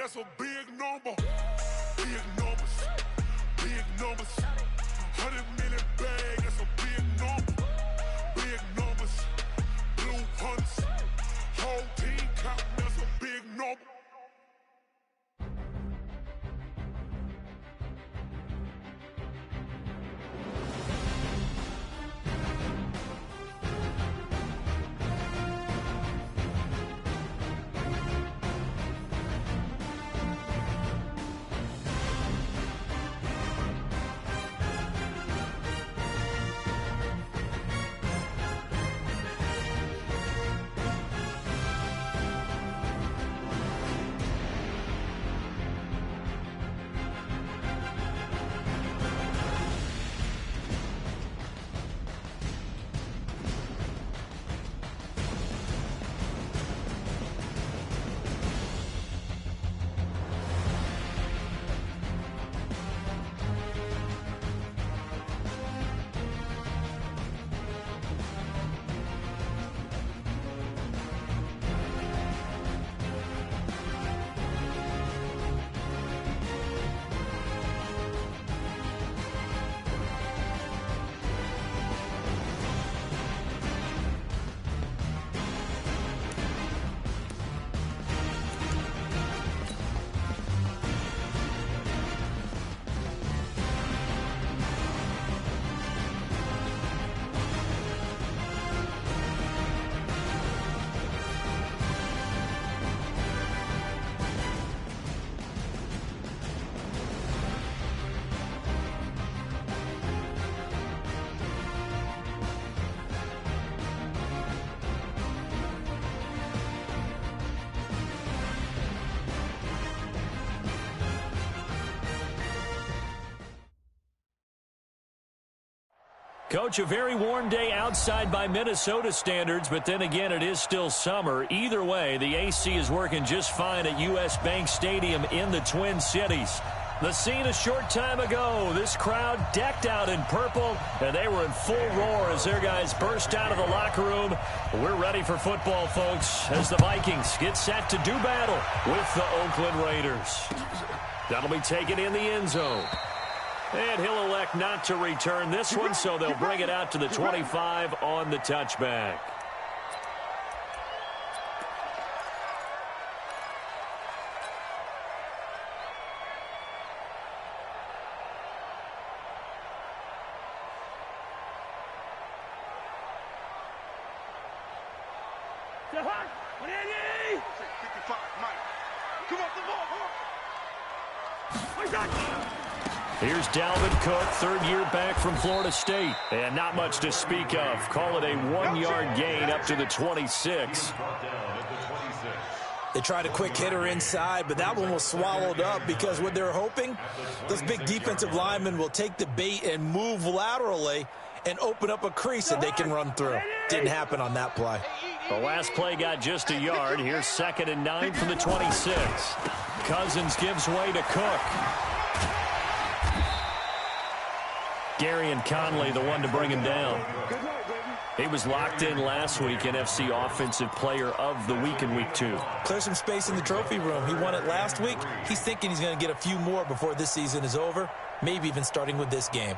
that's a big number. Big numbers, big numbers. 100 million bag, that's a big number. Big numbers, blue hunts. Whole team counting, that's a big number. Coach, a very warm day outside by Minnesota standards, but then again, it is still summer. Either way, the AC is working just fine at U.S. Bank Stadium in the Twin Cities. The scene a short time ago, this crowd decked out in purple, and they were in full roar as their guys burst out of the locker room. We're ready for football, folks, as the Vikings get set to do battle with the Oakland Raiders. That'll be taken in the end zone. And he'll elect not to return this one, so they'll bring it out to the 25 on the touchback. Here's Dalvin Cook, third year back from Florida State. And not much to speak of. Call it a 1-yard gain up to the 26. They tried a quick hitter inside, but that one was swallowed up because what they're hoping, those big defensive linemen will take the bait and move laterally and open up a crease that they can run through. Didn't happen on that play. The last play got just a yard. Here's 2nd and 9 from the 26. Cousins gives way to Cook. Gary and Conley, the one to bring him down. He was locked in last week, NFC Offensive Player of the Week in Week 2. Clear some space in the trophy room. He won it last week. He's thinking he's going to get a few more before this season is over, maybe even starting with this game.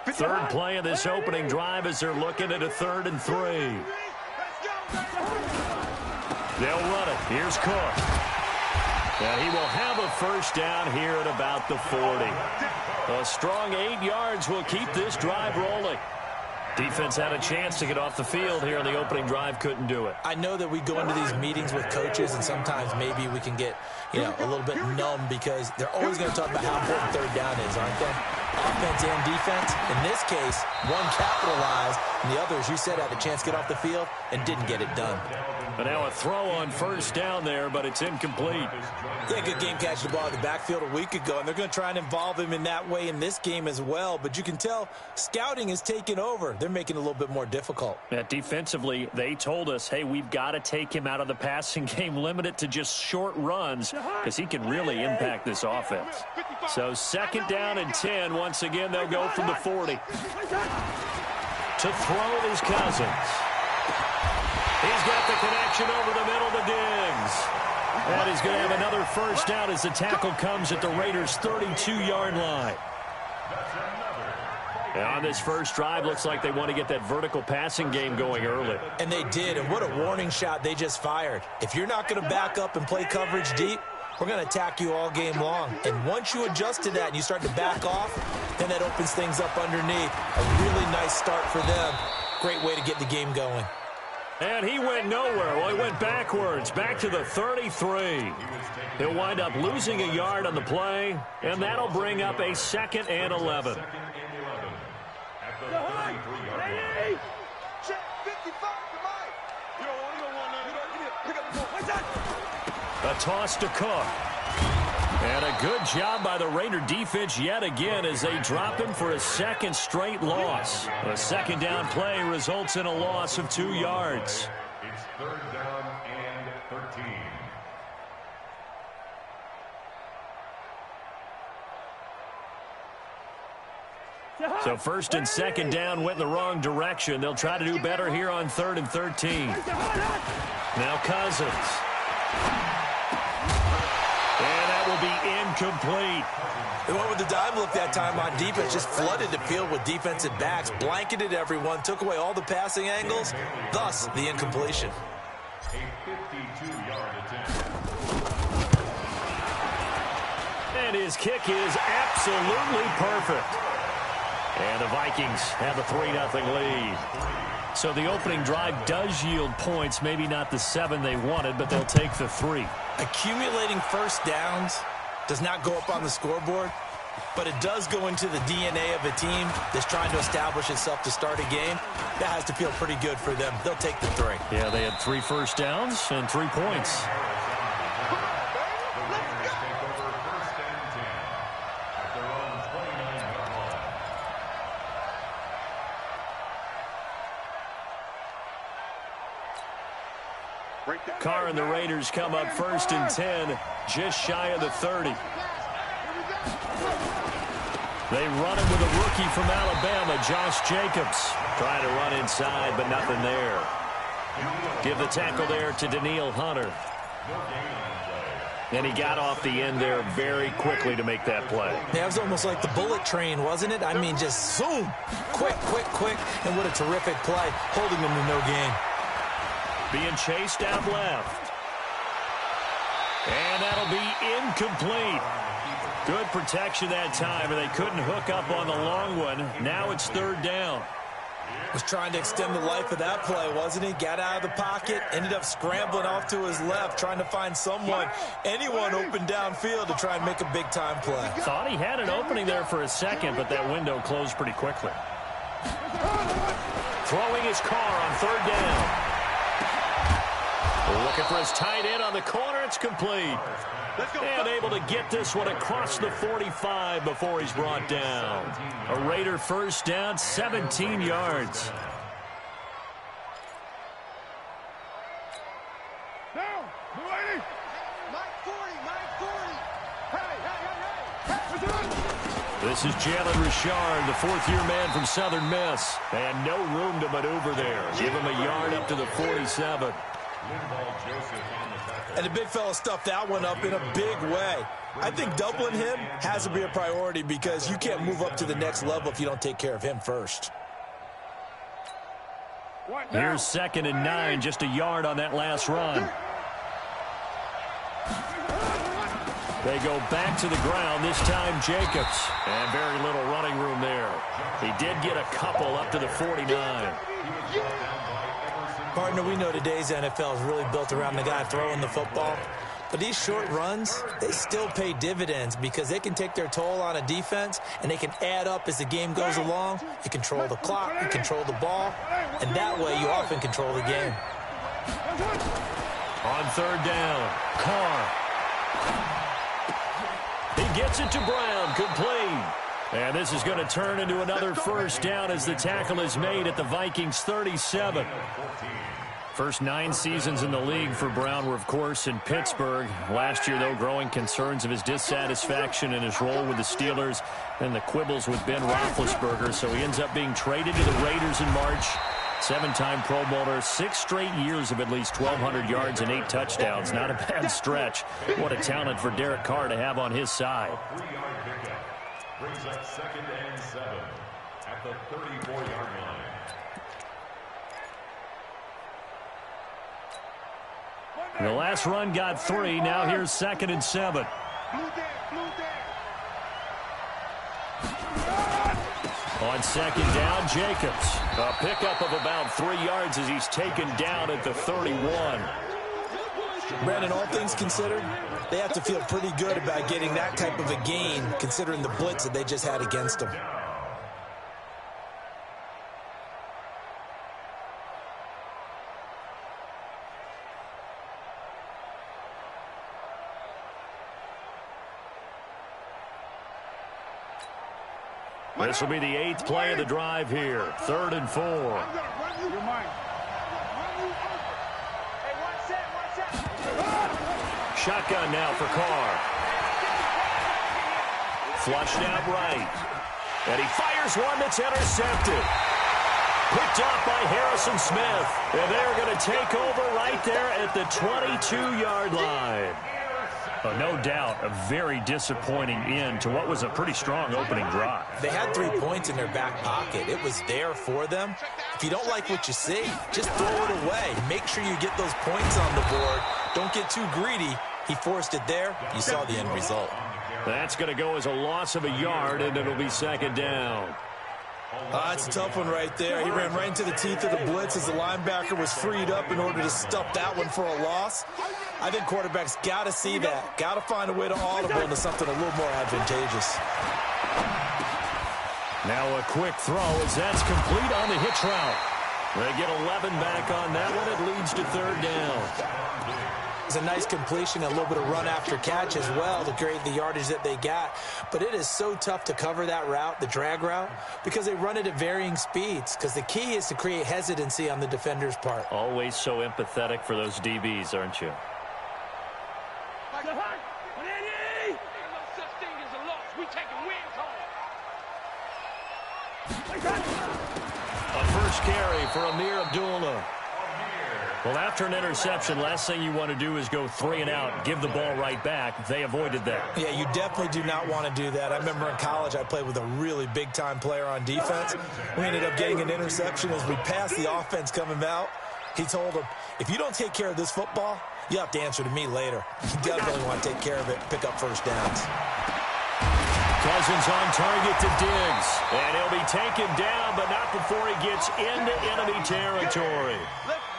Third play of this opening drive as they're looking at a 3rd and 3. They'll run it. Here's Cook. And he will have a first down here at about the 40. A strong 8 yards will keep this drive rolling. Defense had a chance to get off the field here on the opening drive, couldn't do it. I know that we go into these meetings with coaches, and sometimes maybe we can get, a little bit numb because they're always going to talk about how important third down is, aren't they? Offense and defense. In this case, one capitalized, and the other, as you said, had a chance to get off the field and didn't get it done. But now a throw on first down there, but it's incomplete. Yeah, good game catching the ball in the backfield a week ago, and they're going to try and involve him in that way in this game as well. But you can tell scouting is taking over. They're making it a little bit more difficult. Yeah, defensively, they told us, hey, we've got to take him out of the passing game, limit it to just short runs, because he can really impact this offense. So 2nd down and 10. Once again, they'll go from the 40. To throw is Cousins. He's got the connection over the middle to Diggs. And he's going to have another first down as the tackle comes at the Raiders' 32-yard line. And on this first drive, looks like they want to get that vertical passing game going early. And they did, and what a warning shot they just fired. If you're not going to back up and play coverage deep, we're going to attack you all game long. And once you adjust to that and you start to back off, then that opens things up underneath. A really nice start for them. Great way to get the game going. And he went nowhere. Well, he went backwards, back to the 33. He'll wind up losing a yard on the play, and that'll bring up a 2nd and 11. A toss to Cook. And a good job by the Raider defense yet again as they drop him for a 2nd straight loss. A 2nd down play results in a loss of 2 yards. It's 3rd down and 13. So 1st and 2nd down went in the wrong direction. They'll try to do better here on 3rd and 13. Now Cousins. And that will be incomplete. They went with the dime look that time on defense, just flooded the field with defensive backs, blanketed everyone, took away all the passing angles, thus the incompletion. A 52-yard attempt. And his kick is absolutely perfect. And the Vikings have a 3-0 lead. So the opening drive does yield points, maybe not the 7 they wanted, but they'll take the 3. Accumulating first downs does not go up on the scoreboard, but it does go into the DNA of a team that's trying to establish itself to start a game. That has to feel pretty good for them. They'll take the 3. Yeah, they had 3 first downs and 3 points. Carr and the Raiders come up 1st and 10, just shy of the 30. They run him with a rookie from Alabama, Josh Jacobs. Trying to run inside, but nothing there. Give the tackle there to Danielle Hunter. And he got off the end there very quickly to make that play. Yeah, it was almost like the bullet train, wasn't it? I mean, just zoom, quick, quick, quick, and what a terrific play, holding them to no gain. Being chased out left. And that'll be incomplete. Good protection that time, and they couldn't hook up on the long one. Now it's 3rd down. Was trying to extend the life of that play, wasn't he? Got out of the pocket, ended up scrambling off to his left, trying to find someone, anyone open downfield to try and make a big-time play. Thought he had an opening there for a second, but that window closed pretty quickly. Throwing his Carr on 3rd down. Looking for his tight end on the corner. It's complete. And able to get this one across the 45 before he's brought down. A Raider first down, 17 yards. Now, lady. 940. This is Jalen Richard, the 4th-year man from Southern Miss. And no room to maneuver there. Give him a yard up to the 47. And the big fella stuffed that one up in a big way. I think doubling him has to be a priority because you can't move up to the next level if you don't take care of him first. Here's 2nd and 9, just a yard on that last run. They go back to the ground, this time Jacobs. And very little running room there. He did get a couple up to the 49. Partner, we know today's NFL is really built around the guy throwing the football. But these short runs, they still pay dividends because they can take their toll on a defense, and they can add up as the game goes along. You control the clock, you control the ball, and that way you often control the game. On 3rd down, Carr. He gets it to Brown, complete. And this is going to turn into another first down as the tackle is made at the Vikings 37. First 9 seasons in the league for Brown were, of course, in Pittsburgh. Last year, though, growing concerns of his dissatisfaction in his role with the Steelers and the quibbles with Ben Roethlisberger. So he ends up being traded to the Raiders in March. Seven-time Pro Bowler, 6 straight years of at least 1,200 yards and 8 touchdowns. Not a bad stretch. What a talent for Derek Carr to have on his side. 3-yard pickup. Brings up 2nd and 7 at the 34-yard line. The last run got 3. Now here's 2nd and 7. On 2nd down, Jacobs. A pickup of about 3 yards as he's taken down at the 31. Brandon, all things considered, they have to feel pretty good about getting that type of a gain, considering the blitz that they just had against them. This will be the 8th play of the drive here. 3rd and 4. Shotgun now for Carr. Flushed out right. And he fires one that's intercepted. Picked up by Harrison Smith. And they're going to take over right there at the 22-yard line. No doubt a very disappointing end to what was a pretty strong opening drive. They had 3 points in their back pocket. It was there for them. If you don't like what you see, just throw it away. Make sure you get those points on the board. Don't get too greedy. He forced it there. You saw the end result. That's going to go as a loss of a yard, and it'll be 2nd down. That's a tough one right there. He ran right into the teeth of the blitz as the linebacker was freed up in order to stop that one for a loss. I think quarterbacks got to see that. Got to find a way to audible into something a little more advantageous. Now a quick throw as that's complete on the hitch route. They get 11 back on that one. It leads to 3rd down. It's a nice completion, a little bit of run after catch as well to create the yardage that they got. But it is so tough to cover that route, the drag route, because they run it at varying speeds. Because the key is to create hesitancy on the defender's part. Always so empathetic for those DBs, aren't you? A first carry for Amir Abdullah. Well, after an interception, last thing you want to do is go 3 and out, give the ball right back. They avoided that. Yeah, you definitely do not want to do that. I remember in college I played with a really big-time player on defense. We ended up getting an interception as we passed the offense coming out. He told him, if you don't take care of this football, you have to answer to me later. You definitely want to take care of it, pick up first downs. Cousins on target to Diggs. And he'll be taken down, but not before he gets into enemy territory.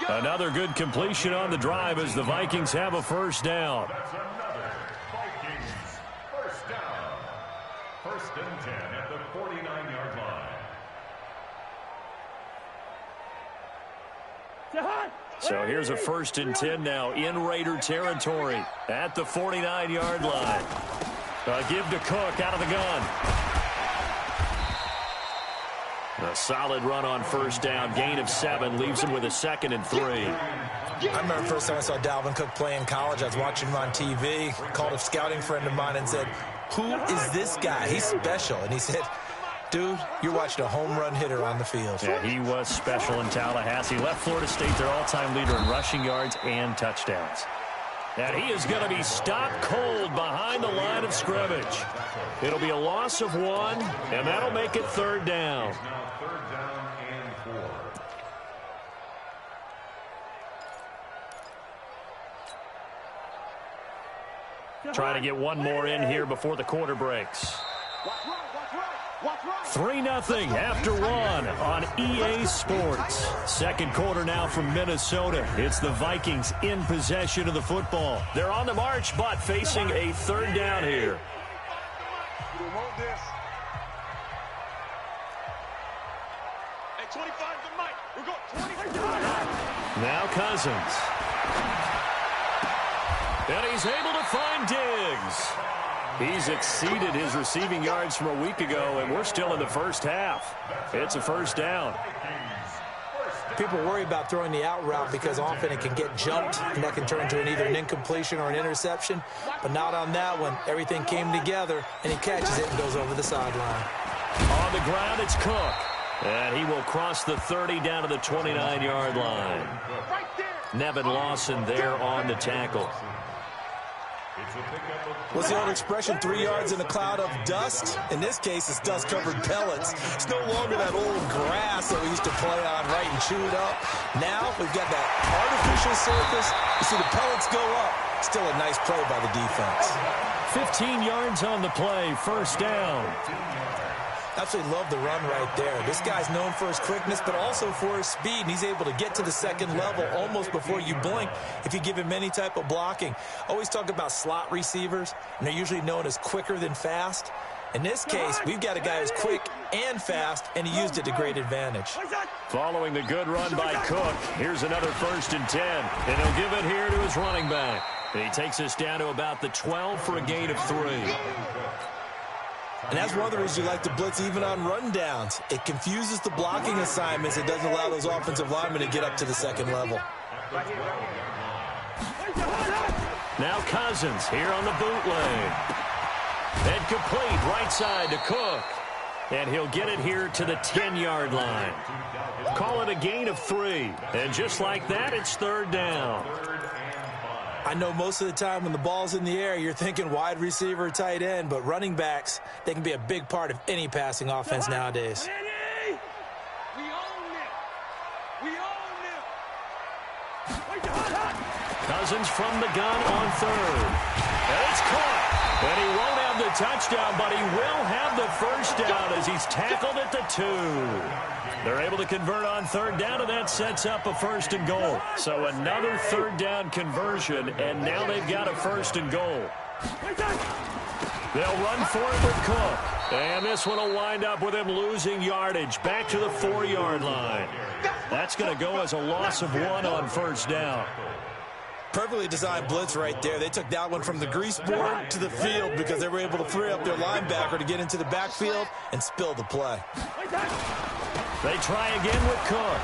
Another good completion on the drive as the Vikings have a first down. That's another Vikings first down. 1st and 10 at the 49-yard line. So here's a 1st and 10 now in Raider territory at the 49-yard line. Give to Cook out of the gun. A solid run on first down. Gain of 7 leaves him with a 2nd and 3. I remember the first time I saw Dalvin Cook play in college. I was watching him on TV. Called a scouting friend of mine and said, who is this guy? He's special. And he said, dude, you're watching a home run hitter on the field. Yeah, he was special in Tallahassee. Left Florida State their all-time leader in rushing yards and touchdowns. And he is going to be stopped cold behind the line of scrimmage. It'll be a loss of 1, and that'll make it 3rd down. Now 3rd down and 4. Trying to get one more in here before the quarter breaks. 3-0 after 1 on EA Sports. Second quarter now from Minnesota. It's the Vikings in possession of the football. They're on the march, but facing a 3rd down here. Now Cousins. And he's able to find Diggs. He's exceeded his receiving yards from a week ago, and we're still in the first half. It's a first down. People worry about throwing the out route because often it can get jumped, and that can turn into either an incompletion or an interception. But not on that one. Everything came together, and he catches it and goes over the sideline. On the ground, it's Cook. And he will cross the 30 down to the 29-yard line. Nevin Lawson there on the tackle. What's the old expression, 3 yards in a cloud of dust? In this case, it's dust-covered pellets. It's no longer that old grass that we used to play on, right, and chew it up. Now we've got that artificial surface. You see the pellets go up. Still a nice play by the defense. 15 yards on the play, first down. Absolutely love the run right there. This guy's known for his quickness, but also for his speed, and he's able to get to the second level almost before you blink if you give him any type of blocking. Always talk about slot receivers, and they're usually known as quicker than fast. In this case, we've got a guy who's quick and fast, and he used it to great advantage. Following the good run by Cook, here's another 1st and 10, and he'll give it here to his running back. He takes us down to about the 12 for a gain of 3. And that's one of the reasons you like to blitz even on rundowns. It confuses the blocking assignments. It doesn't allow those offensive linemen to get up to the second level. Now Cousins here on the bootleg. And complete right side to Cook. And he'll get it here to the 10-yard line. Call it a gain of 3. And just like that, it's 3rd down. I know most of the time when the ball's in the air, you're thinking wide receiver, tight end, but running backs, they can be a big part of any passing offense nowadays. Cousins from the gun on 3rd. And it's caught. And he won't have the touchdown, but he will have the first down as he's tackled at the 2. They're able to convert on 3rd down, and that sets up a 1st and goal. So another 3rd down conversion, and now they've got a 1st and goal. They'll run for it with Cook. And this one will wind up with him losing yardage back to the 4-yard line. That's going to go as a loss of 1 on 1st down. Perfectly designed blitz right there. They took that one from the grease board to the field because they were able to free up their linebacker to get into the backfield and spill the play. They try again with Cook.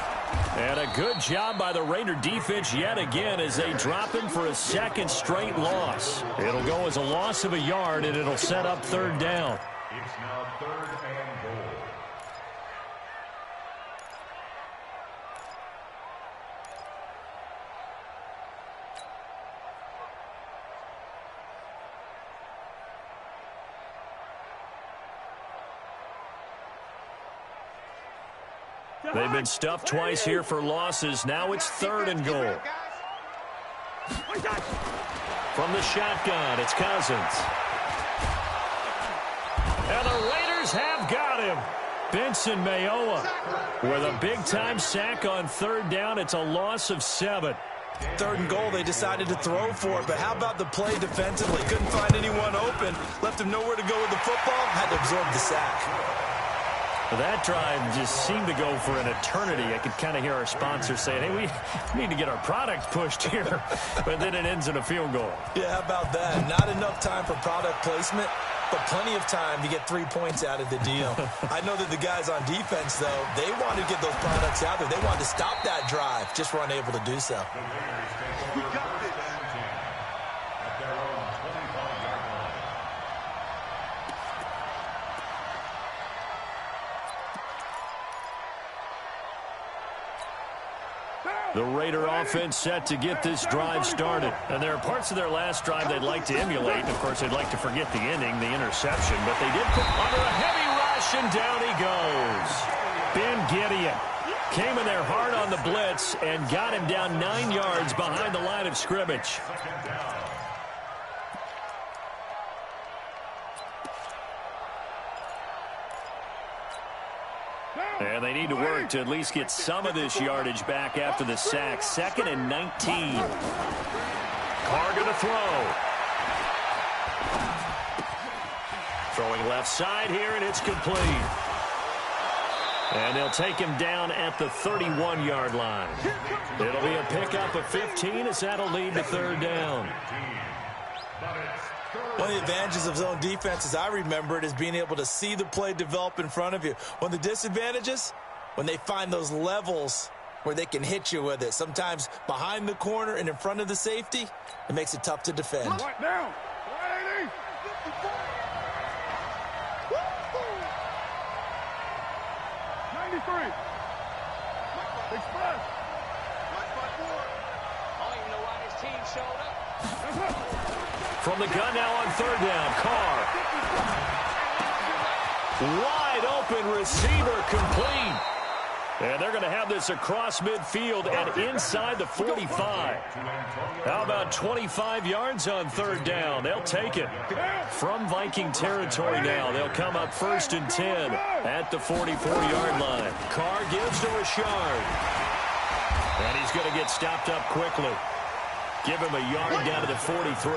And a good job by the Raider defense yet again as they drop him for a 2nd straight loss. It'll go as a loss of a yard, and it'll set up 3rd down. It's now 3rd and goal. They've been stuffed twice here for losses. Now it's 3rd and goal. From the shotgun, it's Cousins. And the Raiders have got him. Benson Mayowa with a big-time sack on 3rd down. It's a loss of 7. 3rd and goal, they decided to throw for it, but how about the play defensively? Couldn't find anyone open, left him nowhere to go with the football, had to absorb the sack. That drive just seemed to go for an eternity. I could kind of hear our sponsor saying, hey, we need to get our product pushed here. But then it ends in a field goal. Yeah, how about that? Not enough time for product placement, but plenty of time to get 3 points out of the deal. I know that the guys on defense, though, they wanted to get those products out there. They wanted to stop that drive, just weren't able to do so. The Raider offense set to get this drive started. And there are parts of their last drive they'd like to emulate. And, of course, they'd like to forget the ending, the interception. But they did put under a heavy rush, and down he goes. Ben Gideon came in there hard on the blitz and got him down 9 yards behind the line of scrimmage. And they need to work to at least get some of this yardage back after the sack. 2nd and 19. Carr going to throw. Throwing left side here, and it's complete. And they'll take him down at the 31-yard line. It'll be a pickup of 15 as that'll lead to 3rd down. One of the advantages of zone defense, as I remember it, is being able to see the play develop in front of you. One of the disadvantages, when they find those levels where they can hit you with it. Sometimes behind the corner and in front of the safety, it makes it tough to defend. Now, 93. Express. From the gun now on third down, Carr. Wide open receiver complete. And they're going to have this across midfield and inside the 45. How about 25 yards on third down? They'll take it. From Viking territory now, they'll come up 1st and 10 at the 44-yard line. Carr gives to Richard. And he's going to get stopped up quickly. Give him a yard down to the 43.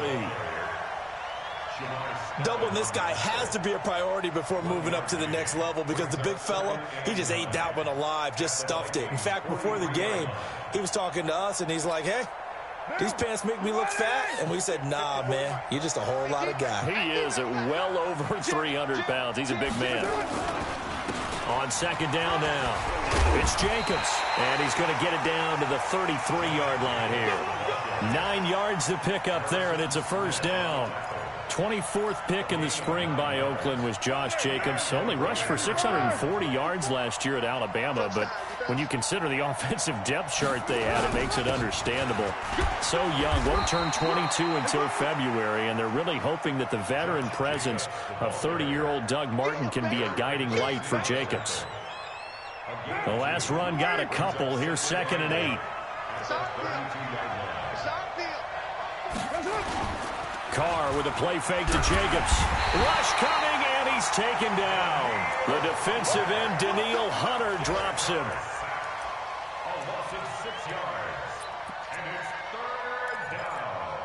Doubling this guy has to be a priority before moving up to the next level because the big fella, he just ate that one alive, just stuffed it. In fact, before the game, he was talking to us, and he's like, hey, these pants make me look fat. And we said, nah, man, you're just a whole lot of guy. He is at well over 300 pounds. He's a big man. On second down now, it's Jacobs, and he's going to get it down to the 33-yard line here. 9 yards to pick up there, and it's a first down. 24th pick in the spring by Oakland was Josh Jacobs. Only rushed for 640 yards last year at Alabama, but when you consider the offensive depth chart they had, it makes it understandable. So young, won't turn 22 until February, and they're really hoping that the veteran presence of 30-year-old Doug Martin can be a guiding light for Jacobs. The last run got a couple. Here's 2nd and 8. Carr with a play fake to Jacobs. Rush coming, and he's taken down. The defensive end, Danielle Hunter, drops him. A loss of 6 yards. And it's 3rd down.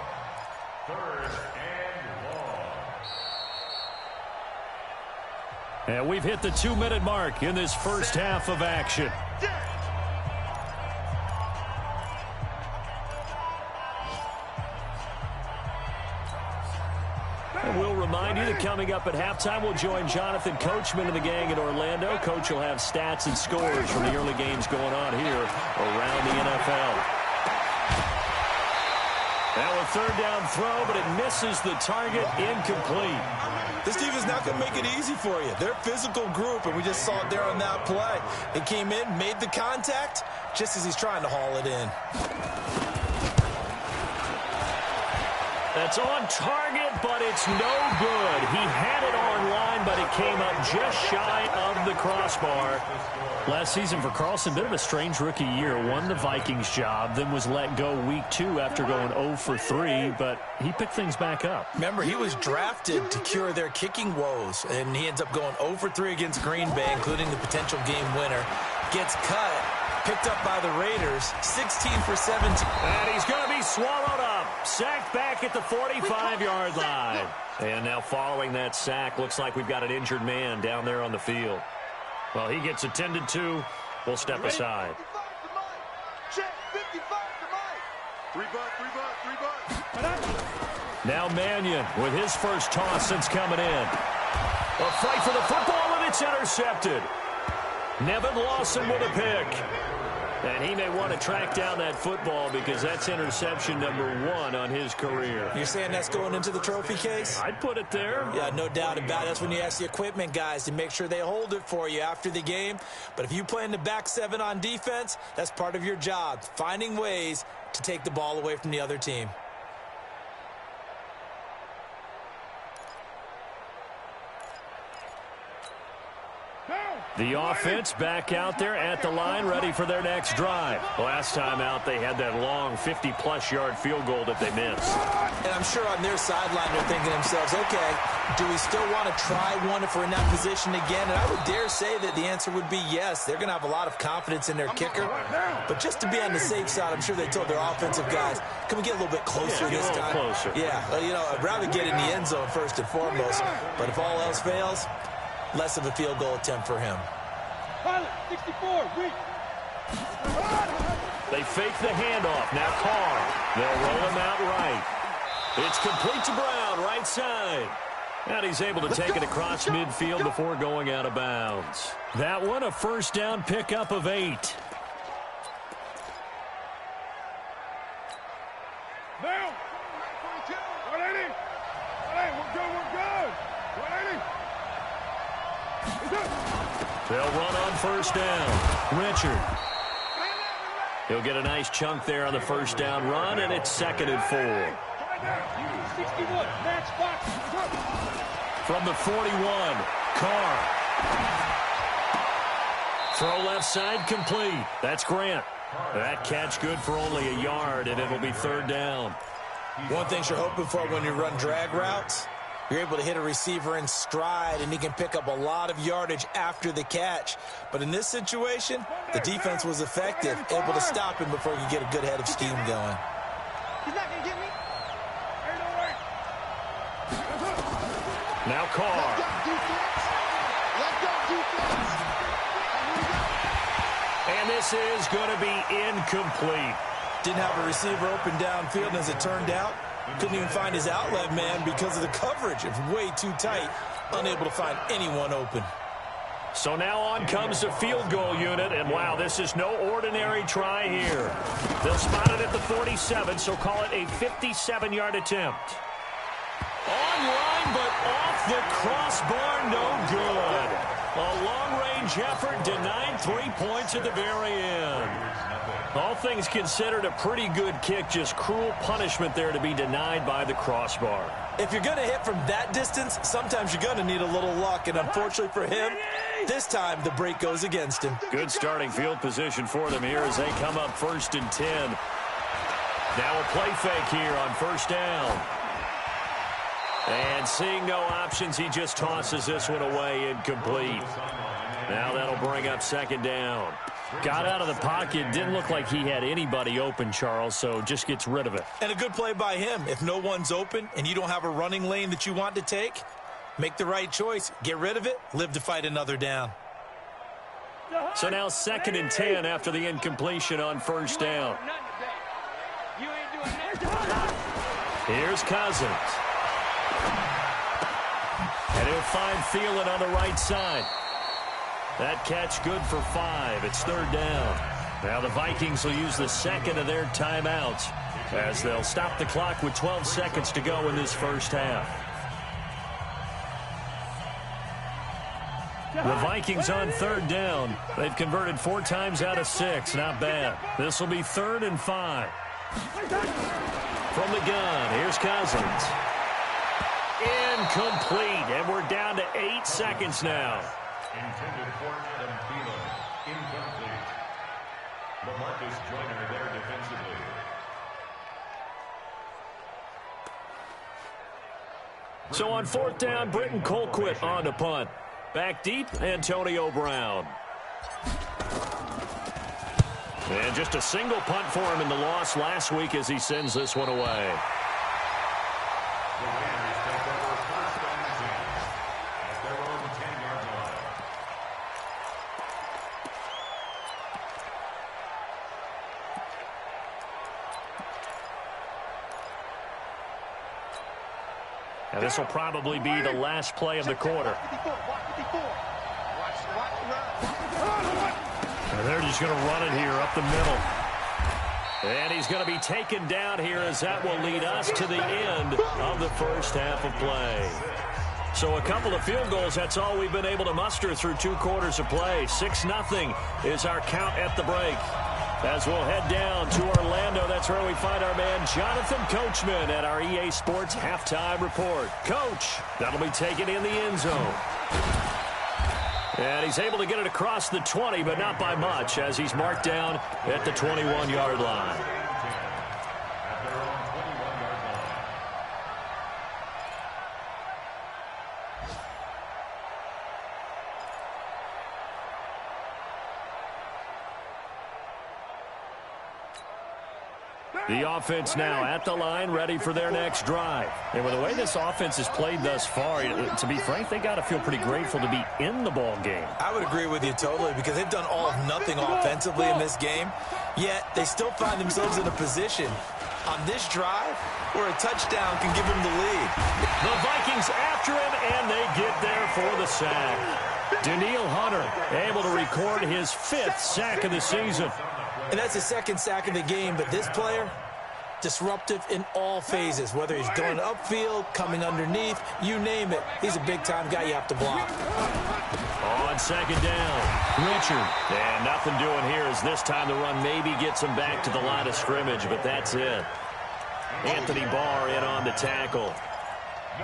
3rd and long. And we've hit the 2-minute mark in this first half of action. We'll remind you that coming up at halftime, we'll join Jonathan Coachman and the gang in Orlando. Coach will have stats and scores from the early games going on here around the NFL. Now a third down throw, but it misses the target, incomplete. This team is not going to make it easy for you. They're a physical group, and we just saw it there on that play. It came in, made the contact, just as he's trying to haul it in. That's on target, but it's no good. He had it on line, but it came up just shy of the crossbar. Last season for Carlson, bit of a strange rookie year. Won the Vikings job, then was let go week 2 after going 0 for 3, but he picked things back up. Remember, he was drafted to cure their kicking woes, and he ends up going 0 for 3 against Green Bay, including the potential game winner. Gets cut, picked up by the Raiders, 16 for 17. And he's going to be swallowed up. Sacked back at the 45-yard line. And now following that sack, looks like we've got an injured man down there on the field. Well, he gets attended to. We'll step aside. Now Mannion with his first toss since coming in. A fight for the football, and it's intercepted. Nevin Lawson with a pick. And he may want to track down that football because that's interception number 1 on his career. You're saying that's going into the trophy case? I'd put it there. Yeah, no doubt about it. That's when you ask the equipment guys to make sure they hold it for you after the game. But if you play in the back 7 on defense, that's part of your job, finding ways to take the ball away from the other team. The offense back out there at the line, ready for their next drive. Last time out, they had that long 50-plus yard field goal that they missed. And I'm sure on their sideline, they're thinking to themselves, okay, do we still want to try one if we're in that position again? And I would dare say that the answer would be yes. They're going to have a lot of confidence in their kicker. But just to be on the safe side, I'm sure they told their offensive guys, can we get a little bit closer this time? Closer. Yeah, you know, I'd rather get in the end zone first and foremost. But if all else fails, less of a field goal attempt for him. Pilot, 64, weak. They fake the handoff. Now Carr. They'll roll him out right. It's complete to Brown, right side. And he's able to take it across midfield before going out of bounds. That one, a first down pickup of 8. Now, 180. Hey, we're good, we're good. 180. They'll run on first down. Richard. He'll get a nice chunk there on the first down run, and it's 2nd and 4. From the 41, Carr. Throw left side complete. That's Grant. That catch good for only a yard, and it'll be 3rd down. One thing you're hoping for when you run drag routes, you're able to hit a receiver in stride, and he can pick up a lot of yardage after the catch. But in this situation, the defense was effective, able to stop him before he could get a good head of steam going. He's not going to get me. Now Carr. And this is going to be incomplete. Didn't have a receiver open downfield, and as it turned out, couldn't even find his outlet man because of the coverage. It was way too tight, unable to find anyone open. So now on comes the field goal unit, and wow, this is no ordinary try here. They'll spot it at the 47, so call it a 57-yard attempt. Online, but off the crossbar, no good. A long-range effort denied 3 points at the very end. All things considered, a pretty good kick, just cruel punishment there to be denied by the crossbar. If you're going to hit from that distance, sometimes you're going to need a little luck, and unfortunately for him, this time the break goes against him. Good starting field position for them here as they come up 1st and 10. Now a play fake here on first down. And seeing no options, he just tosses this one away incomplete. Now that'll bring up 2nd down. Got out of the pocket. Didn't look like he had anybody open, Charles, so just gets rid of it. And a good play by him. If no one's open and you don't have a running lane that you want to take, make the right choice. Get rid of it. Live to fight another down. So now 2nd and 10 after the incompletion on first down. Here's Cousins. And he'll find Thielen on the right side. That catch good for 5. It's 3rd down. Now the Vikings will use the 2nd of their timeouts as they'll stop the clock with 12 seconds to go in this first half. The Vikings on 3rd down. They've converted 4 times out of 6. Not bad. This will be 3rd and 5. From the gun, here's Cousins. Incomplete, and we're down to 8 seconds now. Intended for Adam Thielen. Incomplete. LaMarcus Joyner there defensively. So on 4th down, Britton Colquitt on to punt. Back deep, Antonio Brown. And just a single punt for him in the loss last week as he sends this one away. The Raiders take over 1st and 10 at their own 10-yard line. And this will probably be the last play of the quarter. And they're just going to run it here up the middle. And he's going to be taken down here as that will lead us to the end of the first half of play. So a couple of field goals, that's all we've been able to muster through 2 quarters of play. 6-0 is our count at the break. As we'll head down to Orlando, that's where we find our man Jonathan Coachman at our EA Sports Halftime Report. Coach, that'll be taken in the end zone. And he's able to get it across the 20, but not by much, as he's marked down at the 21-yard line. The offense now at the line, ready for their next drive. And with the way this offense has played thus far, to be frank, they got to feel pretty grateful to be in the ball game. I would agree with you totally because they've done all of nothing offensively in this game, yet they still find themselves in a position on this drive where a touchdown can give them the lead. The Vikings after him, and they get there for the sack. Danielle Hunter able to record his 5th sack of the season. And that's his 2nd sack of the game, but this player, disruptive in all phases, whether he's going upfield, coming underneath, you name it. He's a big-time guy you have to block. On second down, Richard. And nothing doing here as this time the run maybe gets him back to the line of scrimmage, but that's it. Anthony Barr in on the tackle.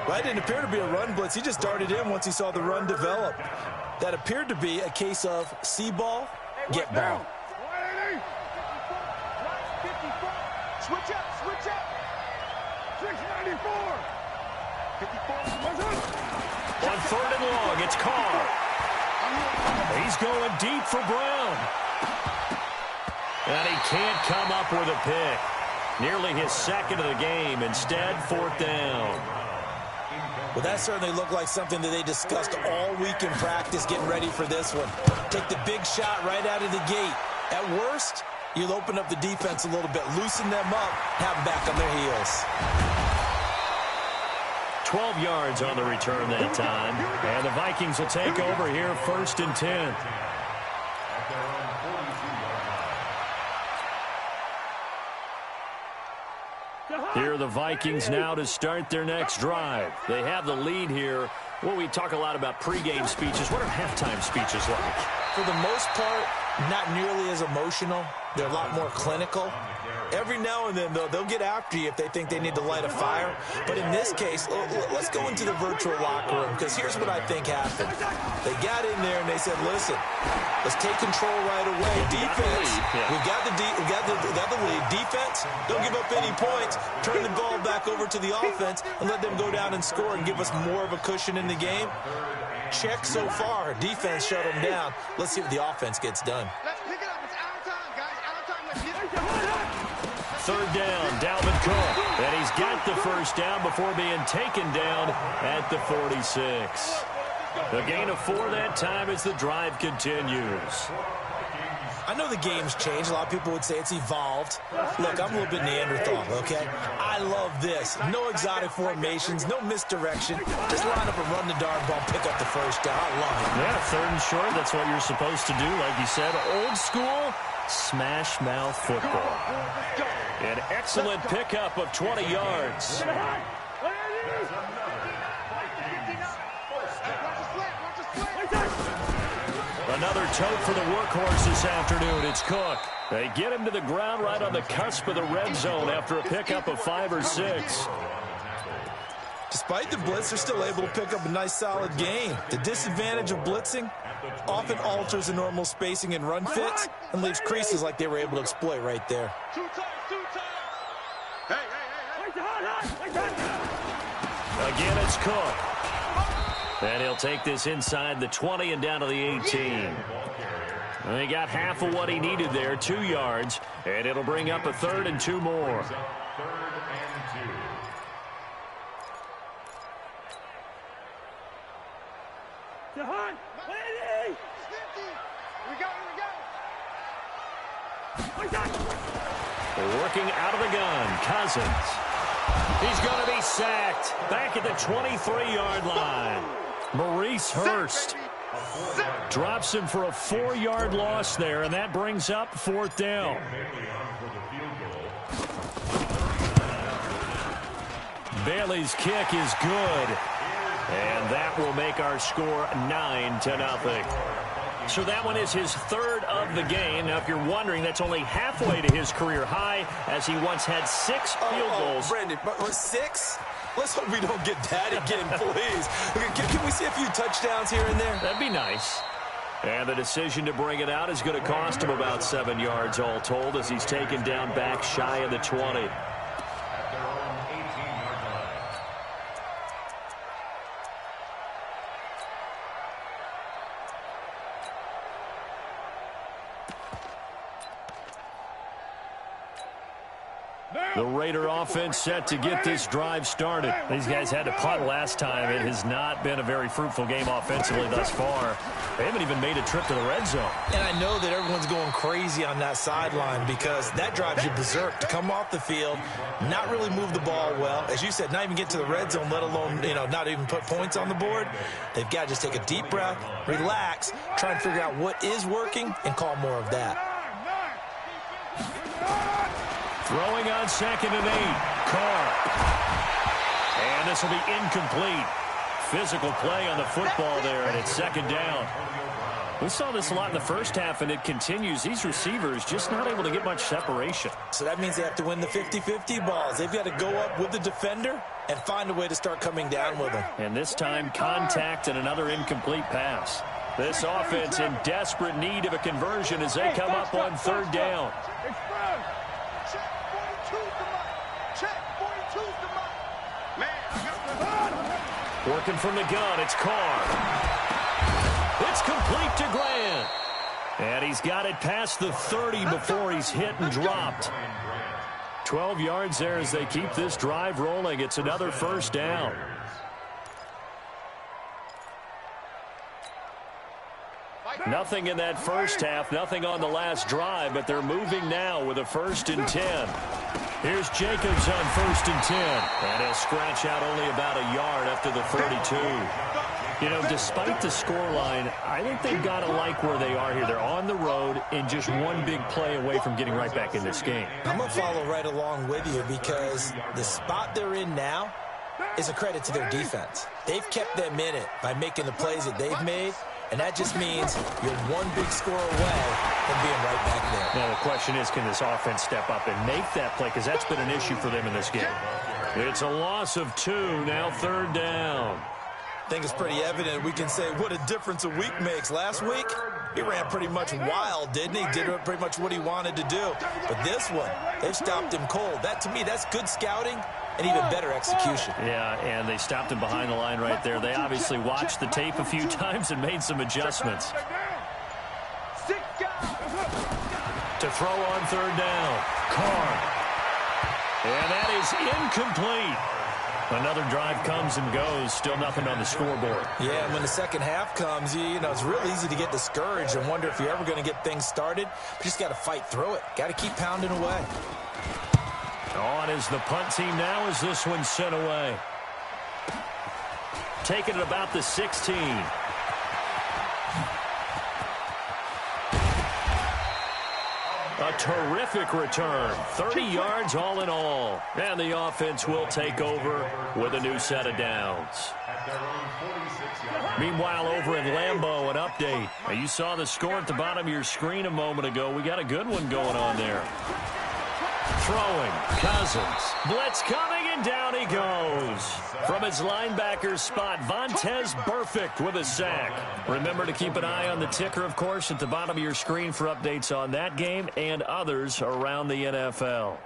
Well, it didn't appear to be a run blitz. He just darted in once he saw the run develop. That appeared to be a case of see ball, get ball. Switch up, switch up. 694. 54. On third and long, it's Carr. He's going deep for Brown. And he can't come up with a pick. Nearly his second of the game. Instead, fourth down. Well, that certainly looked like something that they discussed all week in practice getting ready for this one. Take the big shot right out of the gate. At worst, you'll open up the defense a little bit, loosen them up, have them back on their heels. 12 yards on the return that time. And the Vikings will take over here, 1st and 10. Here are the Vikings now to start their next drive. They have the lead here. Well, we talk a lot about pregame speeches. What are halftime speeches like? For the most part, not nearly as emotional. They're a lot more clinical. Every now and then, though, they'll get after you if they think they need to light a fire. But in this case, let's go into the virtual locker room, because here's what I think happened. They got in there and they said, listen, let's take control right away. Defense, we got the lead. Defense, don't give up any points. Turn the ball back over to the offense and let them go down and score and give us more of a cushion in the game. Check so far. Defense shut them down. Let's see what the offense gets done. Let's pick it up. It's our time, guys. Our time. Let's get it. Third down, Dalvin Cook. And he's got the first down before being taken down at the 46. A gain of 4 that time as the drive continues. I know the game's changed. A lot of people would say it's evolved. Look, I'm a little bit Neanderthal, okay? I love this. No exotic formations, no misdirection. Just line up and run the darn ball, pick up the first down. I love it. Yeah, third and short, that's what you're supposed to do. Like you said, old school, smash mouth football. An excellent pickup of 20 yards. Another tote for the workhorse this afternoon. It's Cook. They get him to the ground right on the cusp of the red zone after a pickup of 5 or 6. Despite the blitz, they're still able to pick up a nice, solid gain. The disadvantage of blitzing often alters the normal spacing and run fits and leaves creases like they were able to exploit right there. Two times. Hey. Again, it's Cook. And he'll take this inside the 20 and down to the 18. And he got half of what he needed there, 2 yards. And it'll bring up a 3rd and 2 more. Working out of the gun, Cousins. He's going to be sacked back at the 23-yard line. Maurice Hurst drops him for a 4-yard loss there, and that brings up 4th down. Bailey's kick is good, and that will make our score 9-0. So that one is his 3rd of the game. Now, if you're wondering, that's only halfway to his career high, as he once had 6 field goals. Brandon, but 6? Let's hope we don't get that again, please. Can we see a few touchdowns here and there? That'd be nice. And the decision to bring it out is going to cost him about 7 yards all told, as he's taken down back shy of the 20. The Raider offense set to get this drive started. These guys had to punt last time. It has not been a very fruitful game offensively thus far. They haven't even made a trip to the red zone. And I know that everyone's going crazy on that sideline because that drives you berserk to come off the field, not really move the ball well. As you said, not even get to the red zone, let alone, not even put points on the board. They've got to just take a deep breath, relax, try and figure out what is working, and call more of that. Throwing on 2nd and 8. Carr. And this will be incomplete. physical play on the football there, and it's second down. We saw this a lot in the first half, and it continues. These receivers just not able to get much separation. So that means they have to win the 50-50 balls. They've got to go up with the defender and find a way to start coming down with them. And this time, contact and another incomplete pass. This offense in desperate need of a conversion as they come up on third down. Working from the gun, it's Carr. It's complete to Grant. And he's got it past the 30 before he's hit and dropped. 12 yards there as they keep this drive rolling. It's another first down. Nothing in that first half, nothing on the last drive, but they're moving now with a 1st and 10. Here's Jacobs on 1st and 10. And he'll scratch out only about a yard after the 32. You know, despite the scoreline, I think they've got to like where they are here. They're on the road and just one big play away from getting right back in this game. I'm going to follow right along with you because the spot they're in now is a credit to their defense. They've kept them in it by making the plays that they've made, and that just means you're one big score away from being right back there. Now, the question is, can this offense step up and make that play? Because that's been an issue for them in this game. It's a loss of 2, now third down. I think it's pretty evident. We can say what a difference a week makes. Last week, he ran pretty much wild, didn't he? Did pretty much what he wanted to do. But this one, they've stopped him cold. That, to me, that's good scouting and even better execution. Yeah, and they stopped him behind the line right there. They obviously watched the tape a few times and made some adjustments. To throw on third down, Carr. And that is incomplete. Another drive comes and goes. Still nothing on the scoreboard. Yeah, and when the second half comes, you know, it's real easy to get discouraged and wonder if you're ever going to get things started. But you just got to fight through it. Got to keep pounding away. On is the punt team now as this one's sent away. Taking it about the 16. A terrific return. 30 yards all in all. And the offense will take over with a new set of downs. Meanwhile, over in Lambeau, an update. Now, you saw the score at the bottom of your screen a moment ago. We got a good one going on there. Throwing, Cousins. Blitz coming, and down he goes. From his linebacker spot, Vontaze Burfict with a sack. Remember to keep an eye on the ticker, of course, at the bottom of your screen for updates on that game and others around the NFL.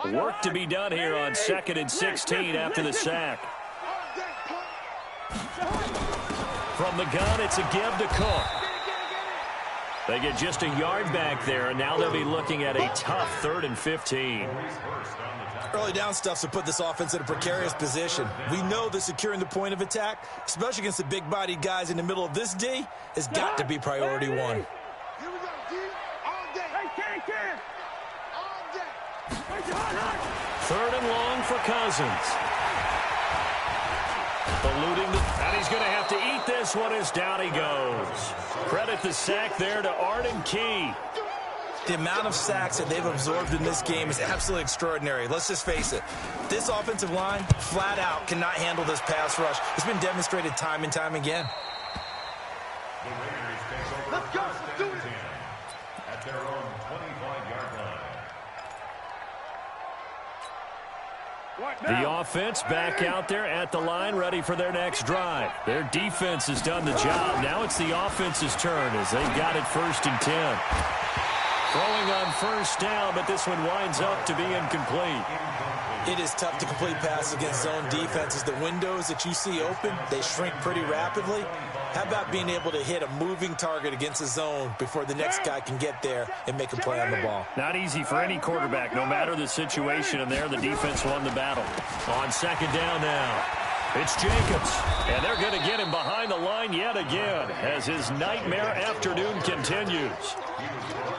Work to be done here on 2nd and 16 after the sack. From the gun, it's a give to Cook. They get just a yard back there, and now they'll be looking at a tough 3rd and 15. Early down stuff to put this offense in a precarious position. We know that securing the point of attack, especially against the big-bodied guys in the middle of this D, has got to be priority 1. Here we go, D. All day. Hey, Ken. All day. 3rd and long for Cousins. Eluding and he's going to have to eat this one as down he goes. Credit the sack there to Arden Key. The amount of sacks that they've absorbed in this game is absolutely extraordinary. Let's just face it. This offensive line, flat out, cannot handle this pass rush. It's been demonstrated time and time again. Let's go. Do it. At their own 25-yard line. The offense back out there at the line, ready for their next drive. Their defense has done the job. Now it's the offense's turn as they've got it 1st and 10. Throwing on 1st down, but this one winds up to be incomplete. It is tough to complete passes against zone defenses. The windows that you see open, they shrink pretty rapidly. How about being able to hit a moving target against a zone before the next guy can get there and make a play on the ball? Not easy for any quarterback, no matter the situation, and there the defense won the battle. On 2nd down now, it's Jacobs, and they're going to get him behind the line yet again as his nightmare afternoon continues.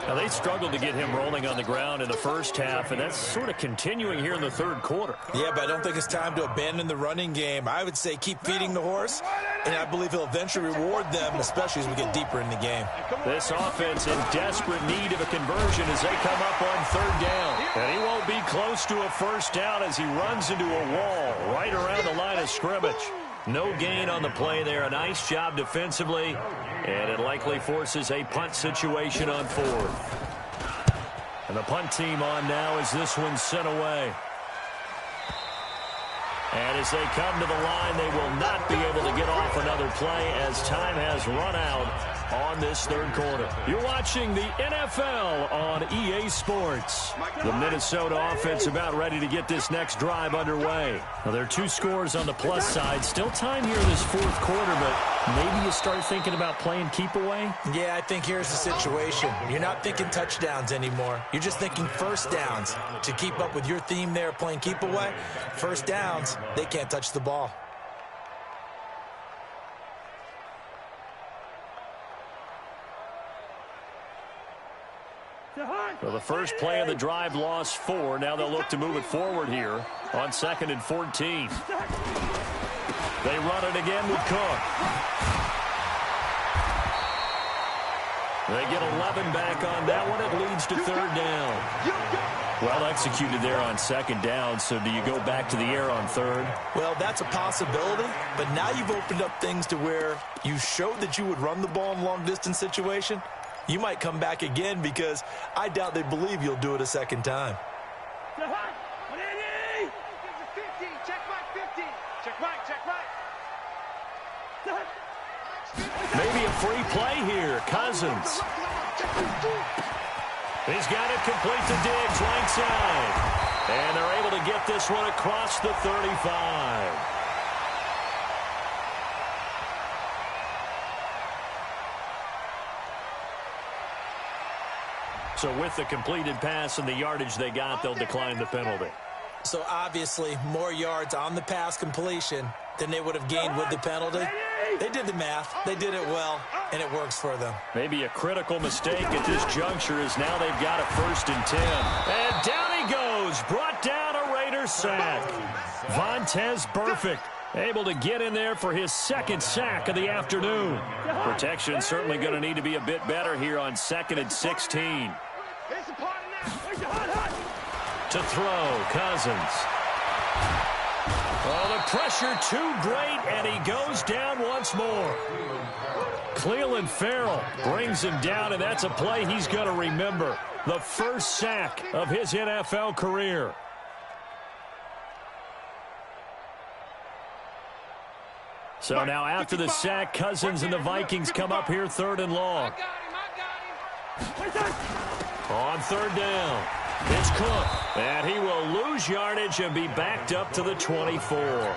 Now, they struggled to get him rolling on the ground in the first half, and that's sort of continuing here in the 3rd quarter. Yeah, but I don't think it's time to abandon the running game. I would say keep feeding the horse, and I believe he'll eventually reward them, especially as we get deeper in the game. This offense in desperate need of a conversion as they come up on 3rd down. And he won't will be close to a first down as he runs into a wall right around the line of scrimmage. No gain on the play there. A nice job defensively, and it likely forces a punt situation on fourth. And the punt team on now as this one's sent away. And as they come to the line, they will not be able to get off another play as time has run out on this third quarter. You're watching the NFL on EA Sports. The Minnesota offense about ready to get this next drive underway. Now, there are 2 scores on the plus side. Still time here in this fourth quarter, but maybe you start thinking about playing keep away? Yeah, I think here's the situation. You're not thinking touchdowns anymore. You're just thinking first downs. To keep up with your theme there playing keep away, first downs, they can't touch the ball. Well, the first play of the drive lost 4. Now they'll look to move it forward here on 2nd and 14. They run it again with Cook. They get 11 back on that one. It leads to 3rd down. Well executed there on 2nd down. So do you go back to the air on 3rd? Well, that's a possibility, but now you've opened up things to where you showed that you would run the ball in long-distance situation. You might come back again because I doubt they believe you'll do it a second time. Maybe a free play here. Cousins. He's got it complete to Diggs right side. And they're able to get this one across the 35. So with the completed pass and the yardage they got, they'll decline the penalty. So obviously more yards on the pass completion than they would have gained with the penalty. They did the math. They did it well, and it works for them. Maybe a critical mistake at this juncture is now they've got a 1st and 10. And down he goes. Brought down a Raider sack. Vontaze Burfict able to get in there for his 2nd sack of the afternoon. Protection certainly going to need to be a bit better here on 2nd and 16. To throw, Cousins. Oh, the pressure too great, and he goes down once more. Clelin Ferrell brings him down, and that's a play he's going to remember. The first sack of his NFL career. So now after the sack, Cousins and the Vikings come up here 3rd and long. On 3rd down, it's Cook, and he will lose yardage and be backed up to the 24.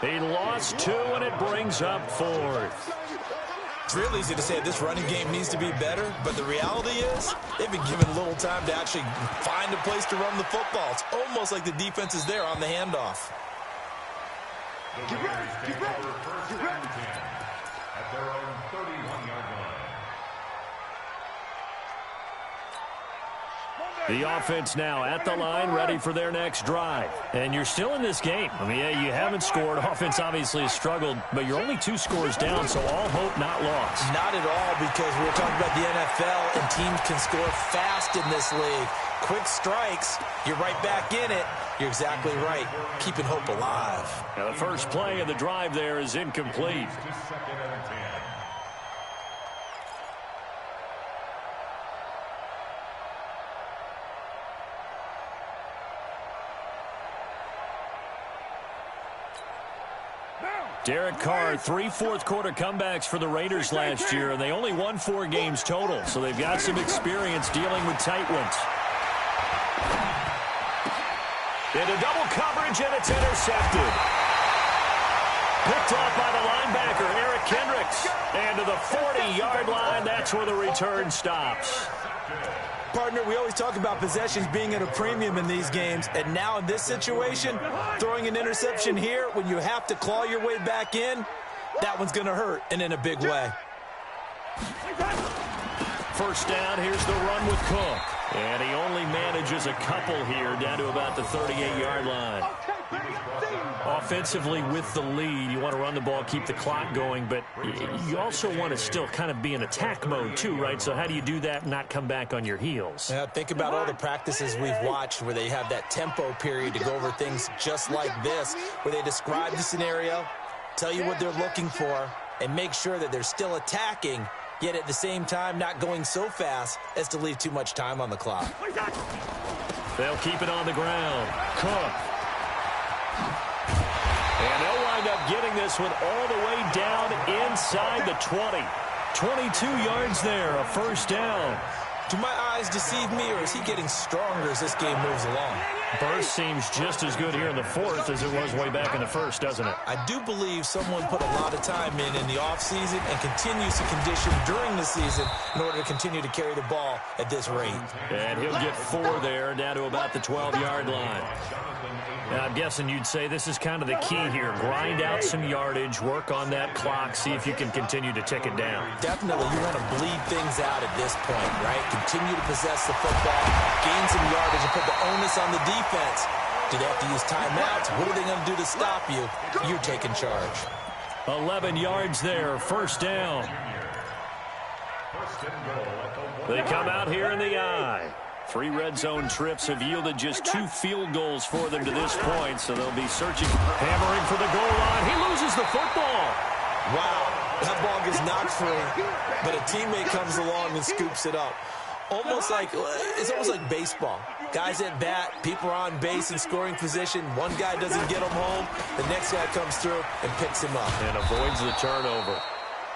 He lost 2, and it brings up 4th. It's real easy to say this running game needs to be better, but the reality is they've been given little time to actually find a place to run the football. It's almost like the defense is there on the handoff. The Raiders take over 1st and 10 at their own 31-yard line. The offense now at the line, ready for their next drive. And you're still in this game. I mean, yeah, you haven't scored. Offense obviously has struggled, but you're only 2 scores down, so all hope not lost. Not at all, because we're talking about the NFL, and teams can score fast in this league. Quick strikes, you're right back in it. You're exactly right. Keeping hope alive. Now, the first play of the drive there is incomplete. Derek Carr, 3 fourth-quarter comebacks for the Raiders last year, and they only won 4 games total, so they've got some experience dealing with tight ones. Into double coverage, and it's intercepted. Picked off by the linebacker, Eric Kendricks. And to the 40-yard line, that's where the return stops. Partner, we always talk about possessions being at a premium in these games, and now in this situation, throwing an interception here when you have to claw your way back in, that one's going to hurt, and in a big way. First down, here's the run with Cook. And he only manages a couple here down to about the 38-yard line. Offensively with the lead, you want to run the ball, keep the clock going, but you also want to still kind of be in attack mode too, right? So how do you do that and not come back on your heels? Yeah, think about all the practices we've watched where they have that tempo period to go over things just like this, where they describe the scenario, tell you what they're looking for, and make sure that they're still attacking, yet at the same time not going so fast as to leave too much time on the clock. They'll keep it on the ground. Cook. And they'll wind up getting this one all the way down inside the 20. 22 yards there, a first down. Do my eyes deceive me, or is he getting stronger as this game moves along? Burst seems just as good here in the fourth as it was way back in the first, doesn't it? I do believe someone put a lot of time in the offseason and continues to condition during the season in order to continue to carry the ball at this rate. And he'll get 4 there, down to about the 12-yard line. Now, I'm guessing you'd say this is kind of the key here. Grind out some yardage, work on that clock, see if you can continue to tick it down. Definitely, you want to bleed things out at this point, right? Continue to possess the football, gain some yardage, and put the onus on the defense. Do they have to use timeouts? What are they going to do to stop you? You're taking charge. 11 yards there, first down. They come out here in the I. 3 red zone trips have yielded just 2 field goals for them to this point, so they'll be searching, hammering for the goal line. He loses the football. Wow, that ball gets knocked free, but a teammate comes along and scoops it up. It's almost like baseball. Guys at bat, people are on base in scoring position. One guy doesn't get him home. The next guy comes through and picks him up. And avoids the turnover.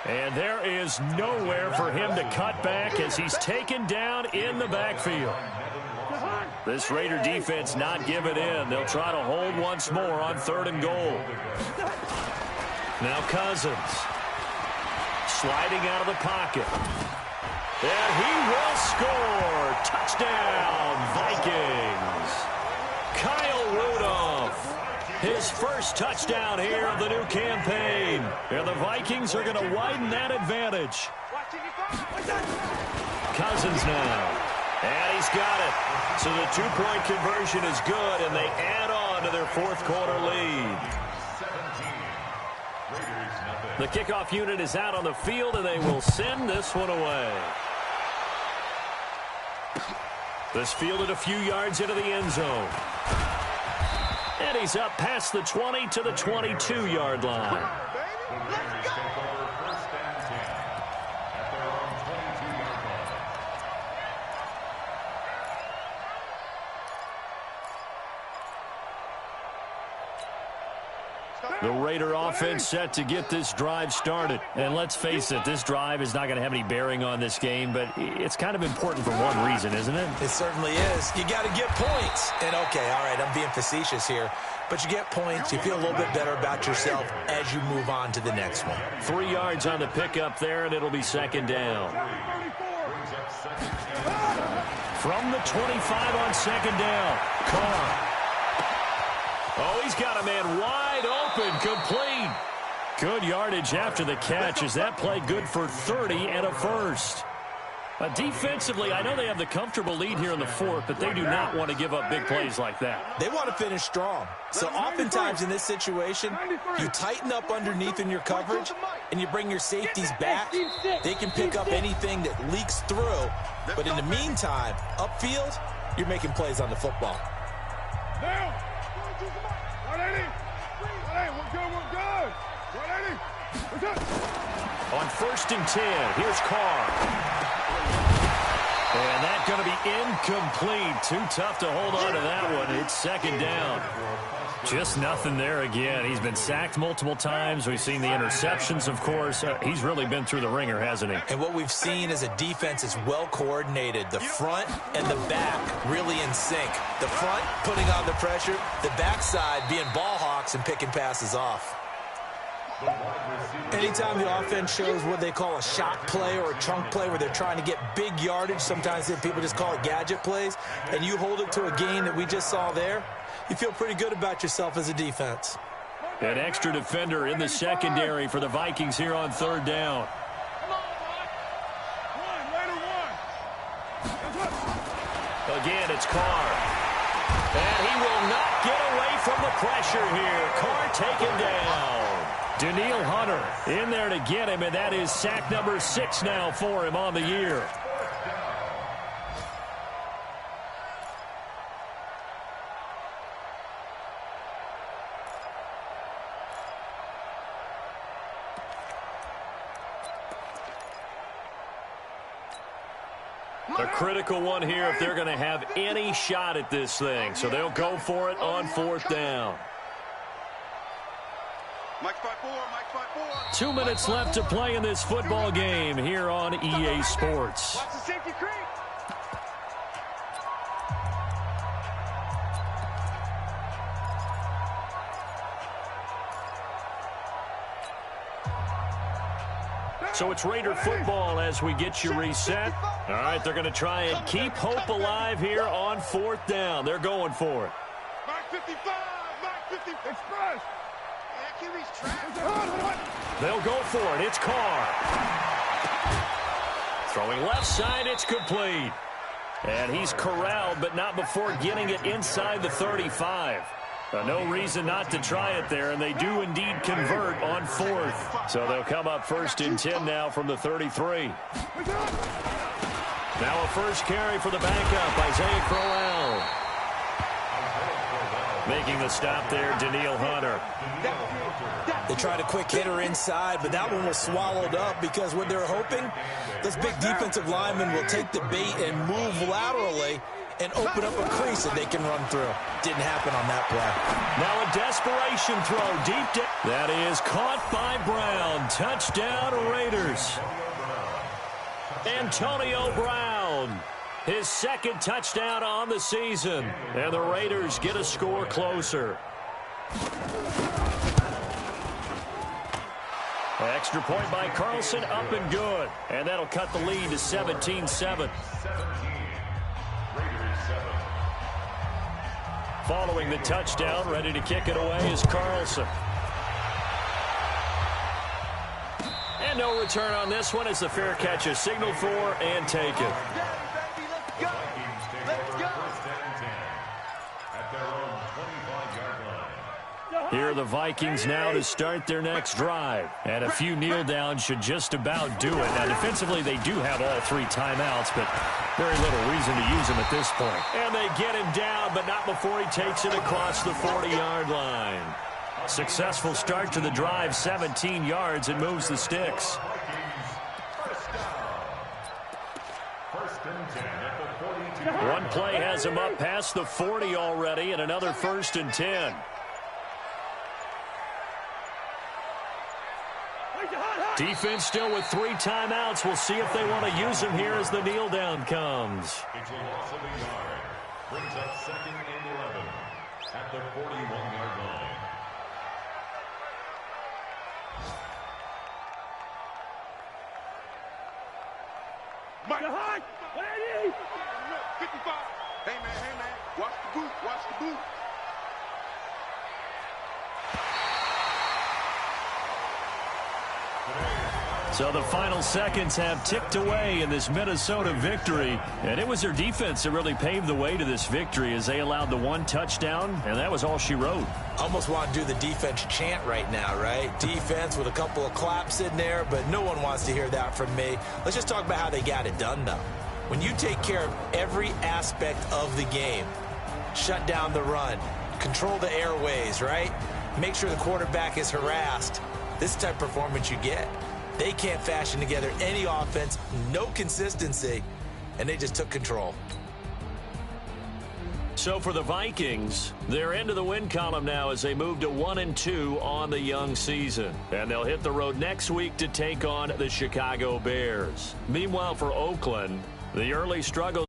And there is nowhere for him to cut back as he's taken down in the backfield. This Raider defense not giving in. They'll try to hold once more on 3rd and goal. Now Cousins. Sliding out of the pocket. And he will score. Touchdown, Vikings. Kyle Rudolph. His first touchdown here of the new campaign. And the Vikings are going to widen that advantage. Cousins now. And he's got it. So the 2-point conversion is good, and they add on to their 4th quarter lead. The kickoff unit is out on the field, and they will send this one away. This fielded a few yards into the end zone. And he's up past the 20 to the 22-yard line. The Raider offense set to get this drive started. And let's face it, this drive is not going to have any bearing on this game, but it's kind of important for one reason, isn't it? It certainly is. You got to get points. And, okay, all right, I'm being facetious here. But you get points, you feel a little bit better about yourself as you move on to the next one. 3 yards on the pickup there, and it'll be 2nd down. From the 25 on 2nd down, Carr. Oh, he's got a man wide open, complete. Good yardage after the catch. Is that play good for 30 and a first? Defensively, I know they have the comfortable lead here in the 4th, but they do not want to give up big plays like that. They want to finish strong. So oftentimes in this situation, you tighten up underneath in your coverage, and you bring your safeties back. They can pick up anything that leaks through. But in the meantime, upfield, you're making plays on the football. On 1st and 10, here's Carr. And that's going to be incomplete. Too tough to hold on to that one. It's 2nd down. Just nothing there again. He's been sacked multiple times. We've seen the interceptions, of course. He's really been through the ringer, hasn't he? And what we've seen is a defense is well coordinated. The front and the back really in sync. The front putting on the pressure. The backside being ball hawks and picking passes off. Anytime the offense shows what they call a shot play or a chunk play where they're trying to get big yardage, sometimes people just call it gadget plays, and you hold it to a gain that we just saw there, you feel pretty good about yourself as a defense. An extra defender in the secondary for the Vikings here on 3rd down. again, it's Carr. And he will not get away from the pressure here. Carr taken down. Danielle Hunter in there to get him, and that is sack number 6 now for him on the year. A critical one here if they're going to have any shot at this thing. So they'll go for it on 4th down. 2 minutes left to play in this football game here on EA Sports. Watch the safety creep. So it's Raider football as we get you reset. All right, they're going to try and keep hope alive here on 4th down. They're going for it. Mark 55, Mark 50, express. They'll go for it. It's Carr. Throwing left side, it's complete. And he's corralled, but not before getting it inside the 35. No reason not to try it there, and they do indeed convert on 4th. So they'll come up 1st and 10 now from the 33. Now a first carry for the backup, Isaiah Crowell. Making the stop there, Danielle Hunter. They tried a quick hitter inside, but that one was swallowed up because what they're hoping, this big defensive lineman will take the bait and move laterally and open up a crease that they can run through. Didn't happen on that play. Now a desperation throw deep down. That is caught by Brown. Touchdown Raiders. Antonio Brown. His 2nd touchdown on the season. And the Raiders get a score closer. Extra point by Carlson, up and good. And that'll cut the lead to 17-7. Following the touchdown, ready to kick it away is Carlson. And no return on this one as the fair catch is signaled for and taken. Here are the Vikings now to start their next drive. And a few kneel downs should just about do it. Now, defensively, they do have all 3 timeouts, but very little reason to use them at this point. And they get him down, but not before he takes it across the 40-yard line. Successful start to the drive, 17 yards, and moves the sticks. One play has him up past the 40 already, and another 1st and 10. Defense still with 3 timeouts. We'll see if they want to use them here as the kneel down comes. It's a loss of a yard. Brings up 2nd and 11 at the 41-yard line. Mike, 55. Hey, man. Watch the boot. Watch the boot. So the final seconds have ticked away in this Minnesota victory. And it was their defense that really paved the way to this victory as they allowed the 1 touchdown, and that was all she wrote. Almost want to do the defense chant right now, right? Defense with a couple of claps in there, but no one wants to hear that from me. Let's just talk about how they got it done, though. When you take care of every aspect of the game, shut down the run, control the airways, right? Make sure the quarterback is harassed. This type of performance you get. They can't fashion together any offense, no consistency, and they just took control. So for the Vikings, they're into the win column now as they move to 1-2 on the young season. And they'll hit the road next week to take on the Chicago Bears. Meanwhile, for Oakland, the early struggle